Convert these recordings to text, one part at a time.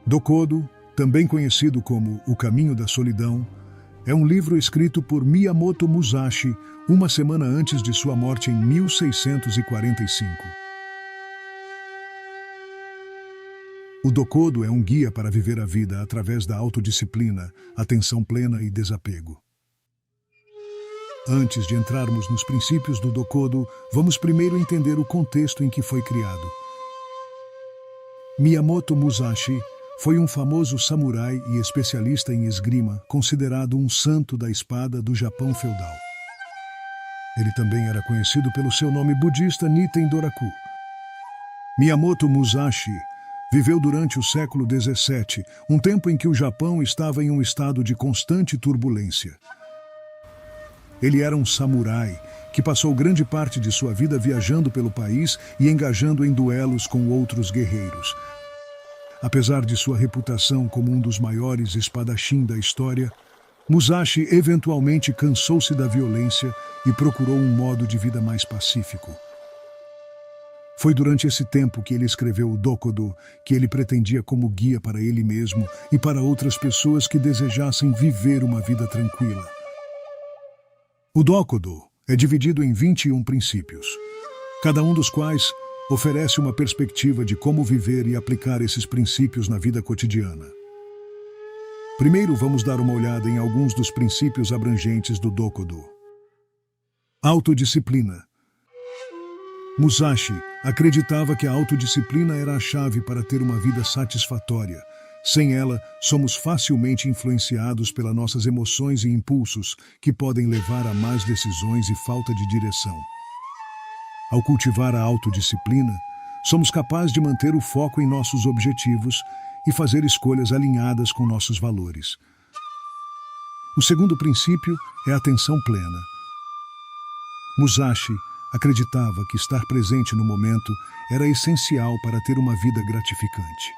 Dokodo, também conhecido como O Caminho da Solidão, é um livro escrito por Miyamoto Musashi uma semana antes de sua morte em 1645. O Dokodo é um guia para viver a vida através da autodisciplina, atenção plena e desapego. Antes de entrarmos nos princípios do Dokodo, vamos primeiro entender o contexto em que foi criado. Miyamoto Musashi foi um famoso samurai e especialista em esgrima, considerado um santo da espada do Japão feudal. Ele também era conhecido pelo seu nome budista Niten Doraku. Miyamoto Musashi viveu durante o século XVII, um tempo em que o Japão estava em um estado de constante turbulência. Ele era um samurai que passou grande parte de sua vida viajando pelo país e engajando em duelos com outros guerreiros. Apesar de sua reputação como um dos maiores espadachim da história, Musashi eventualmente cansou-se da violência e procurou um modo de vida mais pacífico. Foi durante esse tempo que ele escreveu o Dokodo, que ele pretendia como guia para ele mesmo e para outras pessoas que desejassem viver uma vida tranquila. O Dokodo é dividido em 21 princípios, cada um dos quais oferece uma perspectiva de como viver e aplicar esses princípios na vida cotidiana. Primeiro, vamos dar uma olhada em alguns dos princípios abrangentes do Dokodo. Autodisciplina. Musashi acreditava que a autodisciplina era a chave para ter uma vida satisfatória. Sem ela, somos facilmente influenciados pelas nossas emoções e impulsos, que podem levar a más decisões e falta de direção. Ao cultivar a autodisciplina, somos capazes de manter o foco em nossos objetivos e fazer escolhas alinhadas com nossos valores. O segundo princípio é a atenção plena. Musashi acreditava que estar presente no momento era essencial para ter uma vida gratificante.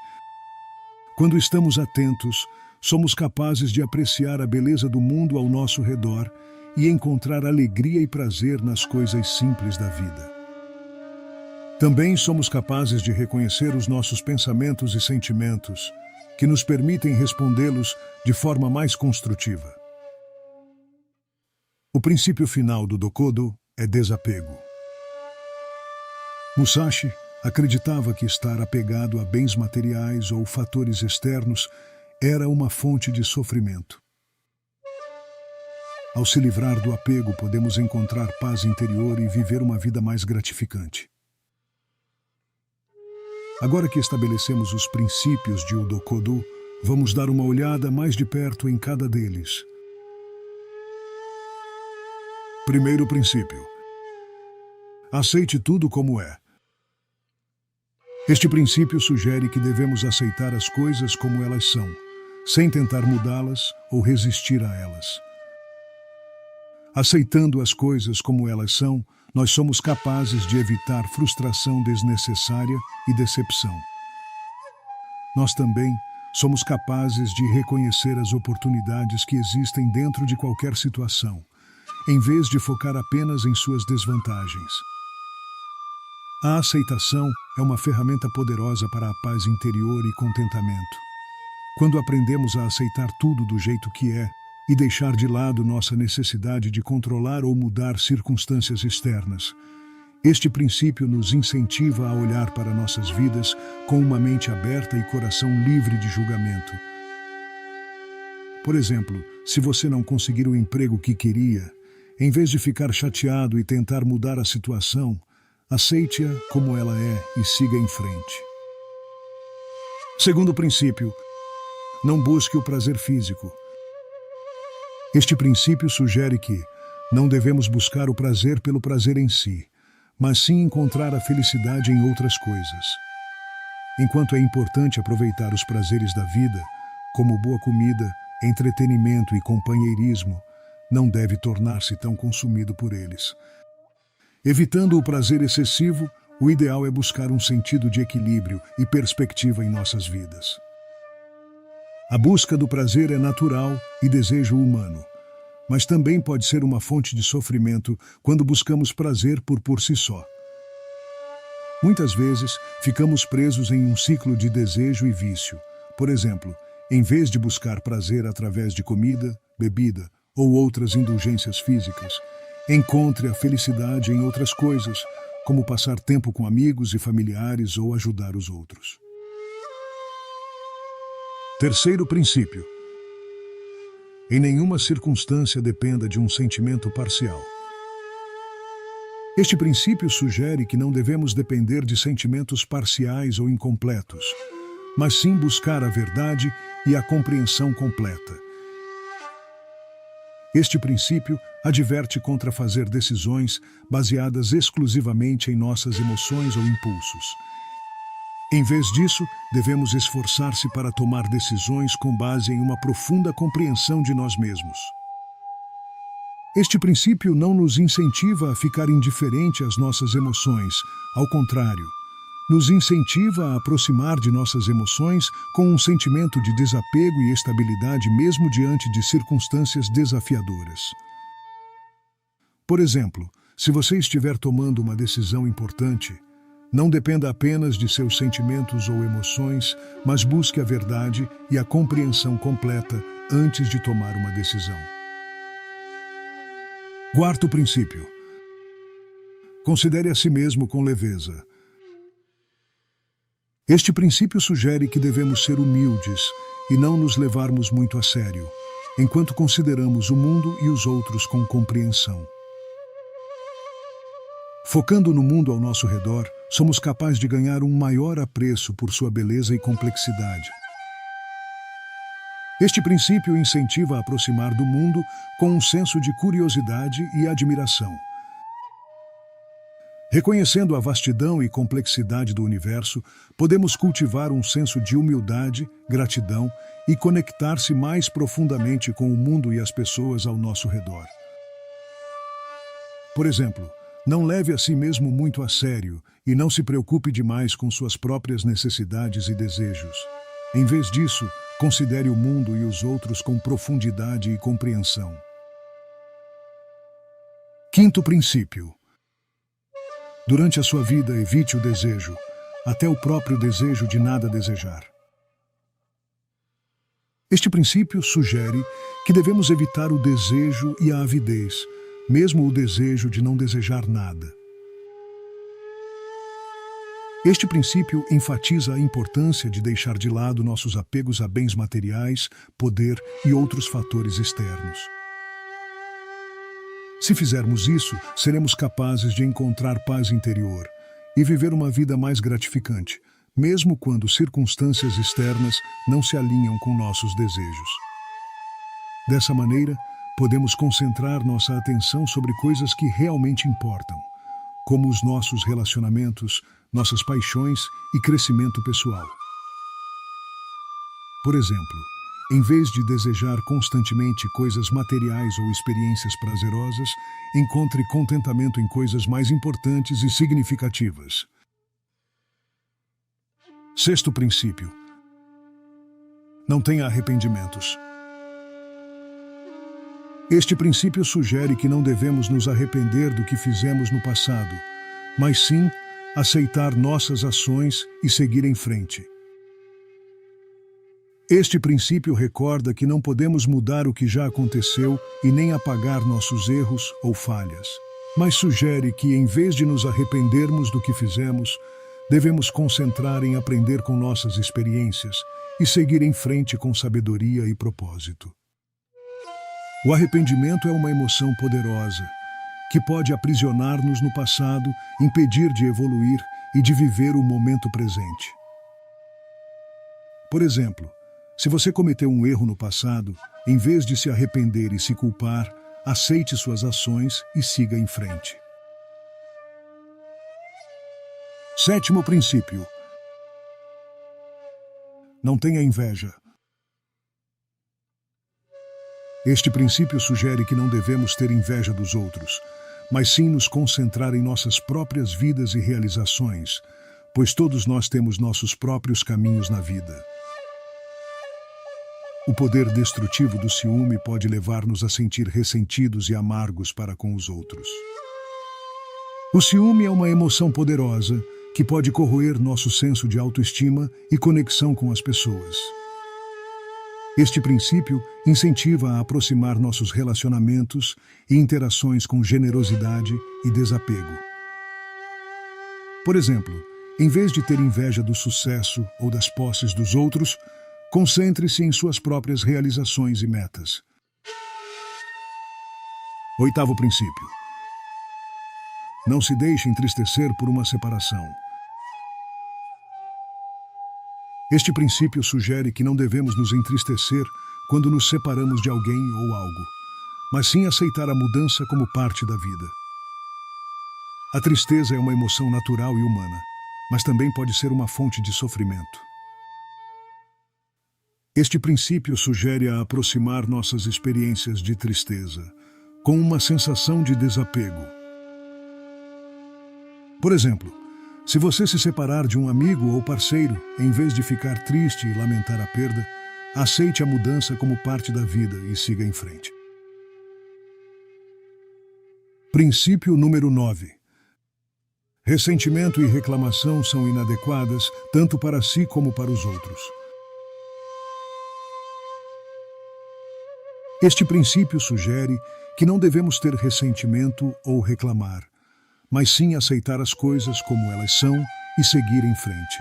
Quando estamos atentos, somos capazes de apreciar a beleza do mundo ao nosso redor e encontrar alegria e prazer nas coisas simples da vida. Também somos capazes de reconhecer os nossos pensamentos e sentimentos, que nos permitem respondê-los de forma mais construtiva. O princípio final do Dokodo é desapego. Musashi acreditava que estar apegado a bens materiais ou fatores externos era uma fonte de sofrimento. Ao se livrar do apego, podemos encontrar paz interior e viver uma vida mais gratificante. Agora que estabelecemos os princípios de O Dokodo, vamos dar uma olhada mais de perto em cada deles. Primeiro princípio: aceite tudo como é. Este princípio sugere que devemos aceitar as coisas como elas são, sem tentar mudá-las ou resistir a elas. Aceitando as coisas como elas são, nós somos capazes de evitar frustração desnecessária e decepção. Nós também somos capazes de reconhecer as oportunidades que existem dentro de qualquer situação, em vez de focar apenas em suas desvantagens. A aceitação é uma ferramenta poderosa para a paz interior e contentamento. Quando aprendemos a aceitar tudo do jeito que é e deixar de lado nossa necessidade de controlar ou mudar circunstâncias externas, este princípio nos incentiva a olhar para nossas vidas com uma mente aberta e coração livre de julgamento. Por exemplo, se você não conseguir o emprego que queria, em vez de ficar chateado e tentar mudar a situação, aceite-a como ela é e siga em frente. Segundo princípio: não busque o prazer físico. Este princípio sugere que não devemos buscar o prazer pelo prazer em si, mas sim encontrar a felicidade em outras coisas. Enquanto é importante aproveitar os prazeres da vida, como boa comida, entretenimento e companheirismo, não deve tornar-se tão consumido por eles. Evitando o prazer excessivo, o ideal é buscar um sentido de equilíbrio e perspectiva em nossas vidas. A busca do prazer é natural e desejo humano, mas também pode ser uma fonte de sofrimento quando buscamos prazer por si só. Muitas vezes, ficamos presos em um ciclo de desejo e vício, Por exemplo, em vez de buscar prazer através de comida, bebida ou outras indulgências físicas, encontre a felicidade em outras coisas, como passar tempo com amigos e familiares ou ajudar os outros. Terceiro princípio: em nenhuma circunstância dependa de um sentimento parcial. Este princípio sugere que não devemos depender de sentimentos parciais ou incompletos, mas sim buscar a verdade e a compreensão completa. Este princípio adverte contra fazer decisões baseadas exclusivamente em nossas emoções ou impulsos. Em vez disso, devemos esforçar-se para tomar decisões com base em uma profunda compreensão de nós mesmos. Este princípio não nos incentiva a ficar indiferente às nossas emoções, ao contrário, nos incentiva a aproximar de nossas emoções com um sentimento de desapego e estabilidade mesmo diante de circunstâncias desafiadoras. Por exemplo, se você estiver tomando uma decisão importante, não dependa apenas de seus sentimentos ou emoções, mas busque a verdade e a compreensão completa antes de tomar uma decisão. Quarto princípio: considere a si mesmo com leveza. Este princípio sugere que devemos ser humildes e não nos levarmos muito a sério, enquanto consideramos o mundo e os outros com compreensão. Focando no mundo ao nosso redor, somos capazes de ganhar um maior apreço por sua beleza e complexidade. Este princípio incentiva a aproximar do mundo com um senso de curiosidade e admiração. Reconhecendo a vastidão e complexidade do universo, podemos cultivar um senso de humildade, gratidão e conectar-se mais profundamente com o mundo e as pessoas ao nosso redor. Por exemplo, não leve a si mesmo muito a sério e não se preocupe demais com suas próprias necessidades e desejos. Em vez disso, considere o mundo e os outros com profundidade e compreensão. Quinto princípio: durante a sua vida, evite o desejo, até o próprio desejo de nada desejar. Este princípio sugere que devemos evitar o desejo e a avidez, mesmo o desejo de não desejar nada. Este princípio enfatiza a importância de deixar de lado nossos apegos a bens materiais, poder e outros fatores externos. Se fizermos isso, seremos capazes de encontrar paz interior e viver uma vida mais gratificante, mesmo quando circunstâncias externas não se alinham com nossos desejos. Dessa maneira, podemos concentrar nossa atenção sobre coisas que realmente importam, como os nossos relacionamentos, nossas paixões e crescimento pessoal. Por exemplo, em vez de desejar constantemente coisas materiais ou experiências prazerosas, encontre contentamento em coisas mais importantes e significativas. Sexto princípio: não tenha arrependimentos. Este princípio sugere que não devemos nos arrepender do que fizemos no passado, mas sim aceitar nossas ações e seguir em frente. Este princípio recorda que não podemos mudar o que já aconteceu e nem apagar nossos erros ou falhas, mas sugere que, em vez de nos arrependermos do que fizemos, devemos concentrar em aprender com nossas experiências e seguir em frente com sabedoria e propósito. O arrependimento é uma emoção poderosa, que pode aprisionar-nos no passado, impedir de evoluir e de viver o momento presente. Por exemplo, se você cometeu um erro no passado, em vez de se arrepender e se culpar, aceite suas ações e siga em frente. Sétimo princípio: não tenha inveja. Este princípio sugere que não devemos ter inveja dos outros, mas sim nos concentrar em nossas próprias vidas e realizações, pois todos nós temos nossos próprios caminhos na vida. O poder destrutivo do ciúme pode levar-nos a sentir ressentidos e amargos para com os outros. O ciúme é uma emoção poderosa que pode corroer nosso senso de autoestima e conexão com as pessoas. Este princípio incentiva a aproximar nossos relacionamentos e interações com generosidade e desapego. Por exemplo, em vez de ter inveja do sucesso ou das posses dos outros, concentre-se em suas próprias realizações e metas. 8º princípio. Não se deixe entristecer por uma separação. Este princípio sugere que não devemos nos entristecer quando nos separamos de alguém ou algo, mas sim aceitar a mudança como parte da vida. A tristeza é uma emoção natural e humana, mas também pode ser uma fonte de sofrimento. Este princípio sugere a aproximar nossas experiências de tristeza com uma sensação de desapego. Por exemplo, se você se separar de um amigo ou parceiro, em vez de ficar triste e lamentar a perda, aceite a mudança como parte da vida e siga em frente. Princípio número 9. Ressentimento e reclamação são inadequadas tanto para si como para os outros. Este princípio sugere que não devemos ter ressentimento ou reclamar, mas sim aceitar as coisas como elas são e seguir em frente.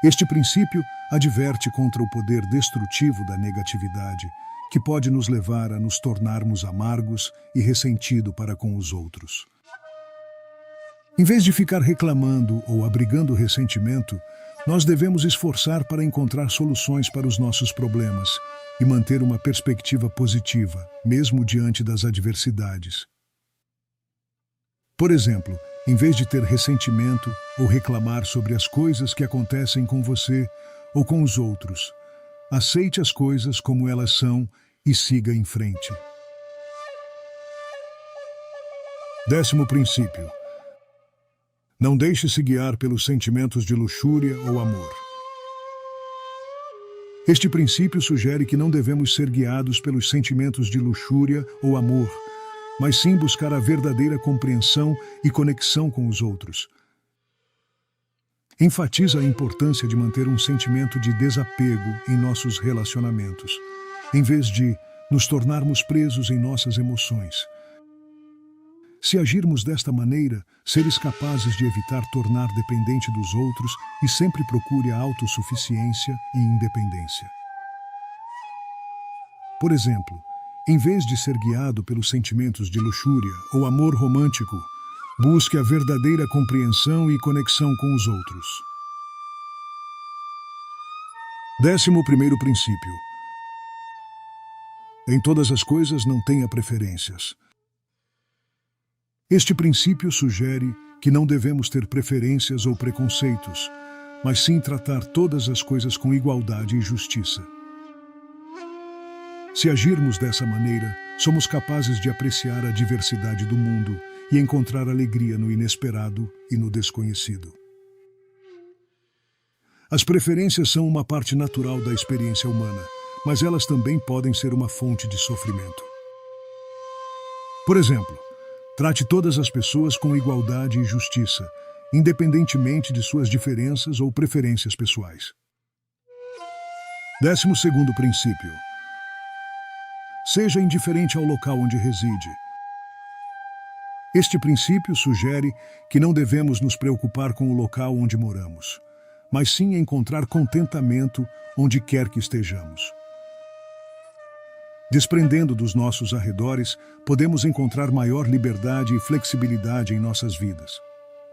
Este princípio adverte contra o poder destrutivo da negatividade, que pode nos levar a nos tornarmos amargos e ressentidos para com os outros. Em vez de ficar reclamando ou abrigando ressentimento, nós devemos esforçar para encontrar soluções para os nossos problemas e manter uma perspectiva positiva, mesmo diante das adversidades. Por exemplo, em vez de ter ressentimento ou reclamar sobre as coisas que acontecem com você ou com os outros, aceite as coisas como elas são e siga em frente. 10º princípio. Não deixe-se guiar pelos sentimentos de luxúria ou amor. Este princípio sugere que não devemos ser guiados pelos sentimentos de luxúria ou amor, mas sim buscar a verdadeira compreensão e conexão com os outros. Enfatiza a importância de manter um sentimento de desapego em nossos relacionamentos, em vez de nos tornarmos presos em nossas emoções. Se agirmos desta maneira, seres capazes de evitar tornar dependente dos outros e sempre procure a autossuficiência e independência. Por exemplo, em vez de ser guiado pelos sentimentos de luxúria ou amor romântico, busque a verdadeira compreensão e conexão com os outros. 11º princípio. Em todas as coisas não tenha preferências. Este princípio sugere que não devemos ter preferências ou preconceitos, mas sim tratar todas as coisas com igualdade e justiça. Se agirmos dessa maneira, somos capazes de apreciar a diversidade do mundo e encontrar alegria no inesperado e no desconhecido. As preferências são uma parte natural da experiência humana, mas elas também podem ser uma fonte de sofrimento. Por exemplo, trate todas as pessoas com igualdade e justiça, independentemente de suas diferenças ou preferências pessoais. 12º princípio. Seja indiferente ao local onde reside. Este princípio sugere que não devemos nos preocupar com o local onde moramos, mas sim encontrar contentamento onde quer que estejamos. Desprendendo dos nossos arredores, podemos encontrar maior liberdade e flexibilidade em nossas vidas.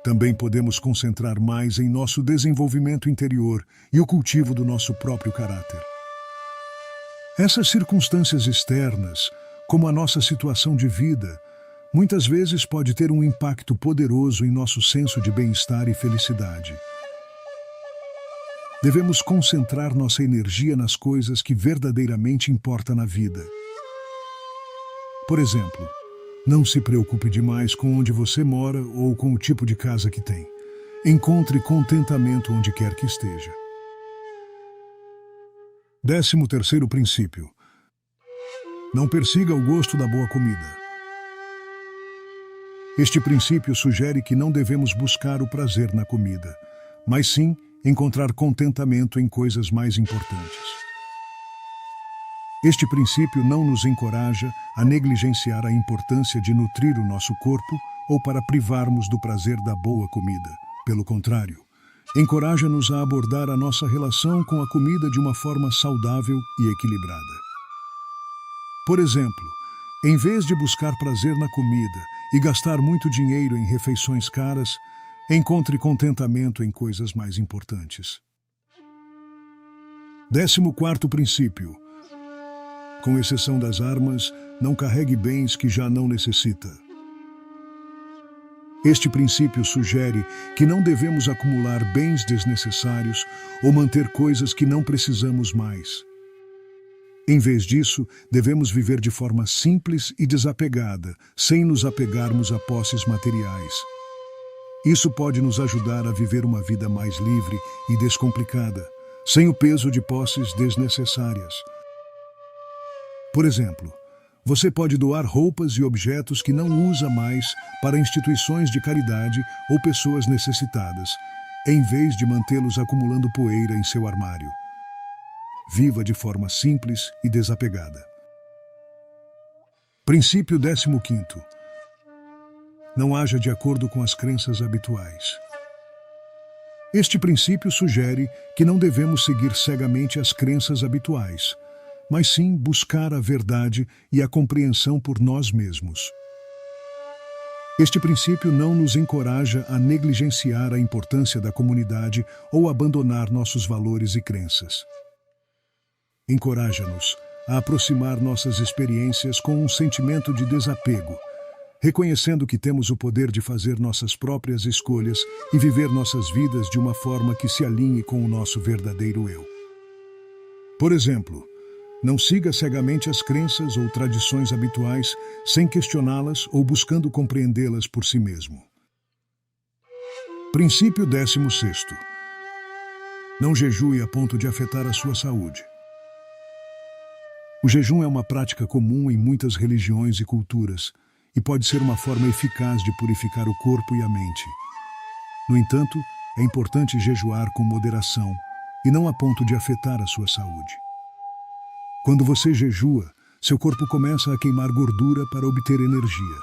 Também podemos concentrar mais em nosso desenvolvimento interior e o cultivo do nosso próprio caráter. Essas circunstâncias externas, como a nossa situação de vida, muitas vezes pode ter um impacto poderoso em nosso senso de bem-estar e felicidade. Devemos concentrar nossa energia nas coisas que verdadeiramente importam na vida. Por exemplo, não se preocupe demais com onde você mora ou com o tipo de casa que tem. Encontre contentamento onde quer que esteja. 13º princípio. Não persiga o gosto da boa comida. Este princípio sugere que não devemos buscar o prazer na comida, mas sim encontrar contentamento em coisas mais importantes. Este princípio não nos encoraja a negligenciar a importância de nutrir o nosso corpo ou para privarmos do prazer da boa comida. Pelo contrário, encoraja-nos a abordar a nossa relação com a comida de uma forma saudável e equilibrada. Por exemplo, em vez de buscar prazer na comida e gastar muito dinheiro em refeições caras, encontre contentamento em coisas mais importantes. 14º princípio. Com exceção das armas, não carregue bens que já não necessita. Este princípio sugere que não devemos acumular bens desnecessários ou manter coisas que não precisamos mais. Em vez disso, devemos viver de forma simples e desapegada, sem nos apegarmos a posses materiais. Isso pode nos ajudar a viver uma vida mais livre e descomplicada, sem o peso de posses desnecessárias. Por exemplo, você pode doar roupas e objetos que não usa mais para instituições de caridade ou pessoas necessitadas, em vez de mantê-los acumulando poeira em seu armário. Viva de forma simples e desapegada. Princípio 15º. Não haja de acordo com as crenças habituais. Este princípio sugere que não devemos seguir cegamente as crenças habituais, mas sim buscar a verdade e a compreensão por nós mesmos. Este princípio não nos encoraja a negligenciar a importância da comunidade ou abandonar nossos valores e crenças. Encoraja-nos a aproximar nossas experiências com um sentimento de desapego, reconhecendo que temos o poder de fazer nossas próprias escolhas e viver nossas vidas de uma forma que se alinhe com o nosso verdadeiro eu. Por exemplo, não siga cegamente as crenças ou tradições habituais sem questioná-las ou buscando compreendê-las por si mesmo. Princípio 16º. Não jejue a ponto de afetar a sua saúde. O jejum é uma prática comum em muitas religiões e culturas e pode ser uma forma eficaz de purificar o corpo e a mente. No entanto, é importante jejuar com moderação e não a ponto de afetar a sua saúde. Quando você jejua, seu corpo começa a queimar gordura para obter energia.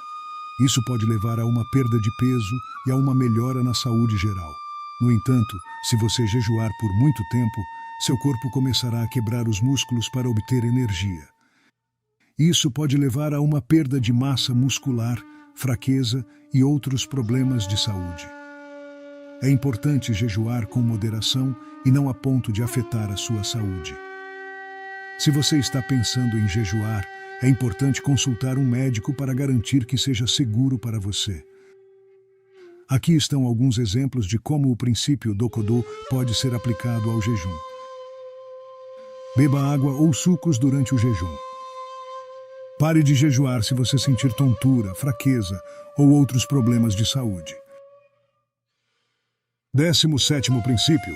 Isso pode levar a uma perda de peso e a uma melhora na saúde geral. No entanto, se você jejuar por muito tempo, seu corpo começará a quebrar os músculos para obter energia. Isso pode levar a uma perda de massa muscular, fraqueza e outros problemas de saúde. É importante jejuar com moderação e não a ponto de afetar a sua saúde. Se você está pensando em jejuar, é importante consultar um médico para garantir que seja seguro para você. Aqui estão alguns exemplos de como o princípio Dokodo pode ser aplicado ao jejum. Beba água ou sucos durante o jejum. Pare de jejuar se você sentir tontura, fraqueza ou outros problemas de saúde. 17º princípio.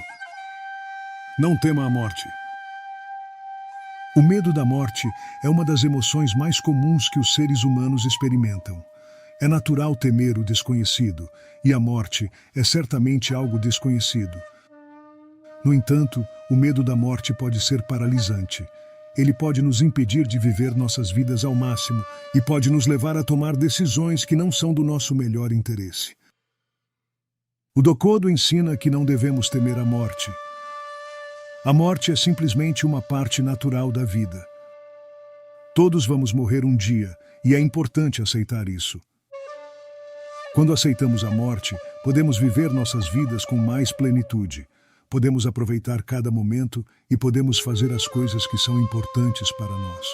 Não tema a morte. O medo da morte é uma das emoções mais comuns que os seres humanos experimentam. É natural temer o desconhecido, e a morte é certamente algo desconhecido. No entanto, o medo da morte pode ser paralisante. Ele pode nos impedir de viver nossas vidas ao máximo e pode nos levar a tomar decisões que não são do nosso melhor interesse. O Dokodo ensina que não devemos temer a morte. A morte é simplesmente uma parte natural da vida. Todos vamos morrer um dia, e é importante aceitar isso. Quando aceitamos a morte, podemos viver nossas vidas com mais plenitude. Podemos aproveitar cada momento e podemos fazer as coisas que são importantes para nós.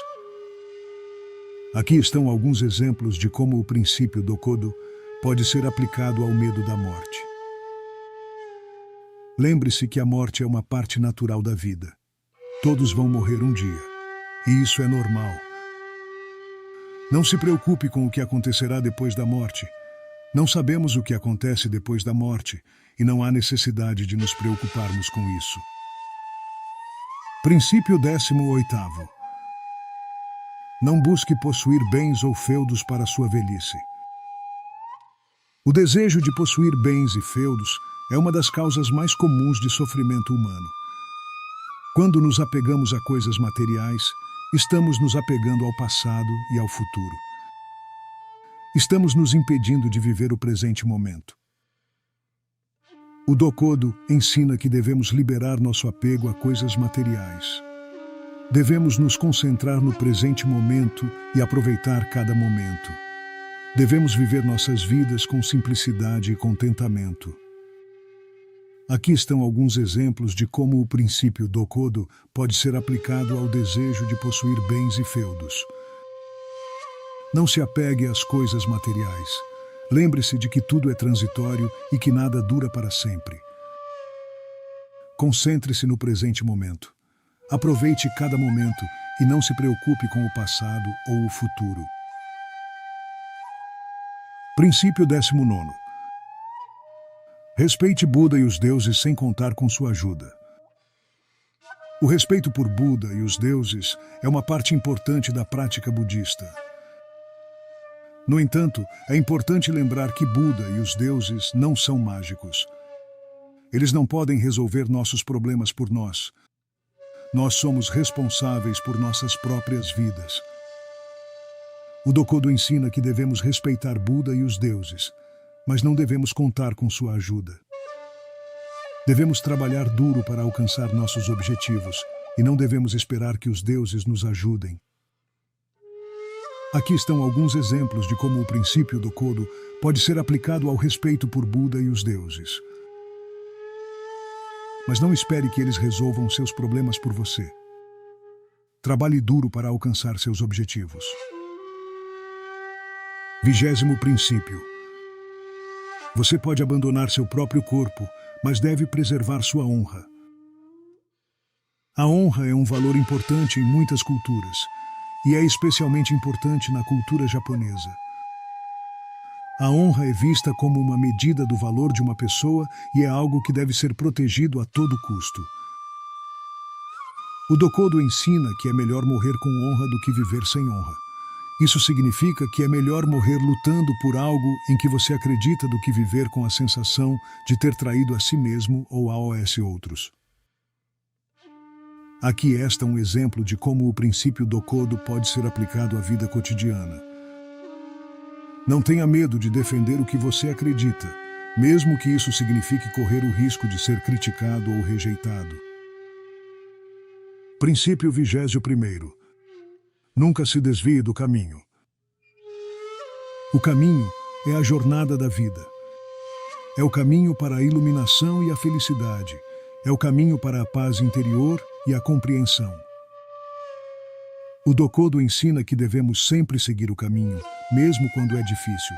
Aqui estão alguns exemplos de como o princípio Dokodo pode ser aplicado ao medo da morte. Lembre-se que a morte é uma parte natural da vida. Todos vão morrer um dia, e isso é normal. Não se preocupe com o que acontecerá depois da morte. Não sabemos o que acontece depois da morte, e não há necessidade de nos preocuparmos com isso. Princípio 18º. Não busque possuir bens ou feudos para sua velhice. O desejo de possuir bens e feudos é uma das causas mais comuns de sofrimento humano. Quando nos apegamos a coisas materiais, estamos nos apegando ao passado e ao futuro. Estamos nos impedindo de viver o presente momento. O Dokodo ensina que devemos liberar nosso apego a coisas materiais. Devemos nos concentrar no presente momento e aproveitar cada momento. Devemos viver nossas vidas com simplicidade e contentamento. Aqui estão alguns exemplos de como o princípio Dokodo pode ser aplicado ao desejo de possuir bens e feudos. Não se apegue às coisas materiais. Lembre-se de que tudo é transitório e que nada dura para sempre. Concentre-se no presente momento. Aproveite cada momento e não se preocupe com o passado ou o futuro. Princípio 19. Respeite Buda e os deuses sem contar com sua ajuda. O respeito por Buda e os deuses é uma parte importante da prática budista. No entanto, é importante lembrar que Buda e os deuses não são mágicos. Eles não podem resolver nossos problemas por nós. Nós somos responsáveis por nossas próprias vidas. O Dokodo ensina que devemos respeitar Buda e os deuses, mas não devemos contar com sua ajuda. Devemos trabalhar duro para alcançar nossos objetivos e não devemos esperar que os deuses nos ajudem. Aqui estão alguns exemplos de como o princípio Dokodo pode ser aplicado ao respeito por Buda e os deuses. Mas não espere que eles resolvam seus problemas por você. Trabalhe duro para alcançar seus objetivos. 20º princípio. Você pode abandonar seu próprio corpo, mas deve preservar sua honra. A honra é um valor importante em muitas culturas, e é especialmente importante na cultura japonesa. A honra é vista como uma medida do valor de uma pessoa e é algo que deve ser protegido a todo custo. O Dokodo ensina que é melhor morrer com honra do que viver sem honra. Isso significa que é melhor morrer lutando por algo em que você acredita do que viver com a sensação de ter traído a si mesmo ou aos outros. Aqui está um exemplo de como o princípio Dokodo pode ser aplicado à vida cotidiana. Não tenha medo de defender o que você acredita, mesmo que isso signifique correr o risco de ser criticado ou rejeitado. Princípio 21º. Nunca se desvie do caminho. O caminho é a jornada da vida. É o caminho para a iluminação e a felicidade. É o caminho para a paz interior e a compreensão. O Dokodo ensina que devemos sempre seguir o caminho, mesmo quando é difícil.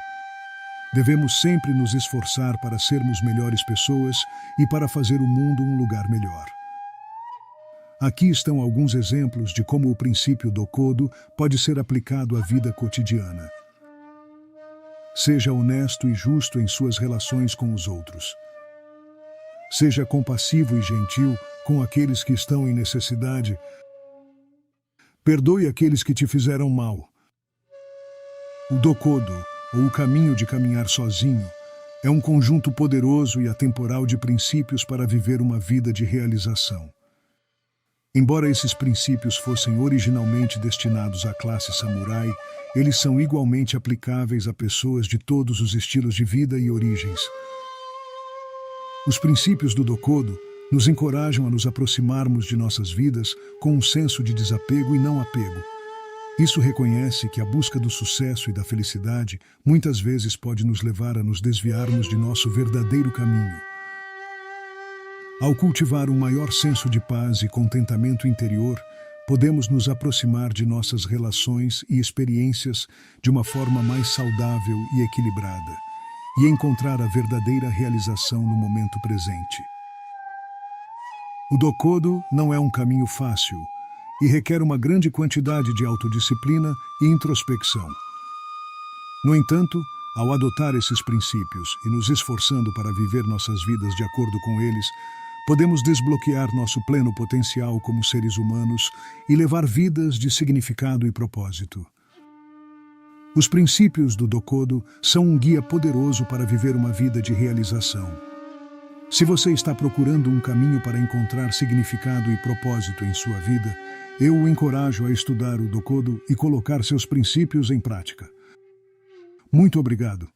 Devemos sempre nos esforçar para sermos melhores pessoas e para fazer o mundo um lugar melhor. Aqui estão alguns exemplos de como o princípio Dokodo pode ser aplicado à vida cotidiana. Seja honesto e justo em suas relações com os outros. Seja compassivo e gentil com aqueles que estão em necessidade. Perdoe aqueles que te fizeram mal. O Dokodo, ou o caminho de caminhar sozinho, é um conjunto poderoso e atemporal de princípios para viver uma vida de realização. Embora esses princípios fossem originalmente destinados à classe samurai, eles são igualmente aplicáveis a pessoas de todos os estilos de vida e origens. Os princípios do Dokodo nos encorajam a nos aproximarmos de nossas vidas com um senso de desapego e não apego. Isso reconhece que a busca do sucesso e da felicidade muitas vezes pode nos levar a nos desviarmos de nosso verdadeiro caminho. Ao cultivar um maior senso de paz e contentamento interior, podemos nos aproximar de nossas relações e experiências de uma forma mais saudável e equilibrada, e encontrar a verdadeira realização no momento presente. O Dokodo não é um caminho fácil e requer uma grande quantidade de autodisciplina e introspecção. No entanto, ao adotar esses princípios e nos esforçando para viver nossas vidas de acordo com eles, podemos desbloquear nosso pleno potencial como seres humanos e levar vidas de significado e propósito. Os princípios do Dokodo são um guia poderoso para viver uma vida de realização. Se você está procurando um caminho para encontrar significado e propósito em sua vida, eu o encorajo a estudar o Dokodo e colocar seus princípios em prática. Muito obrigado.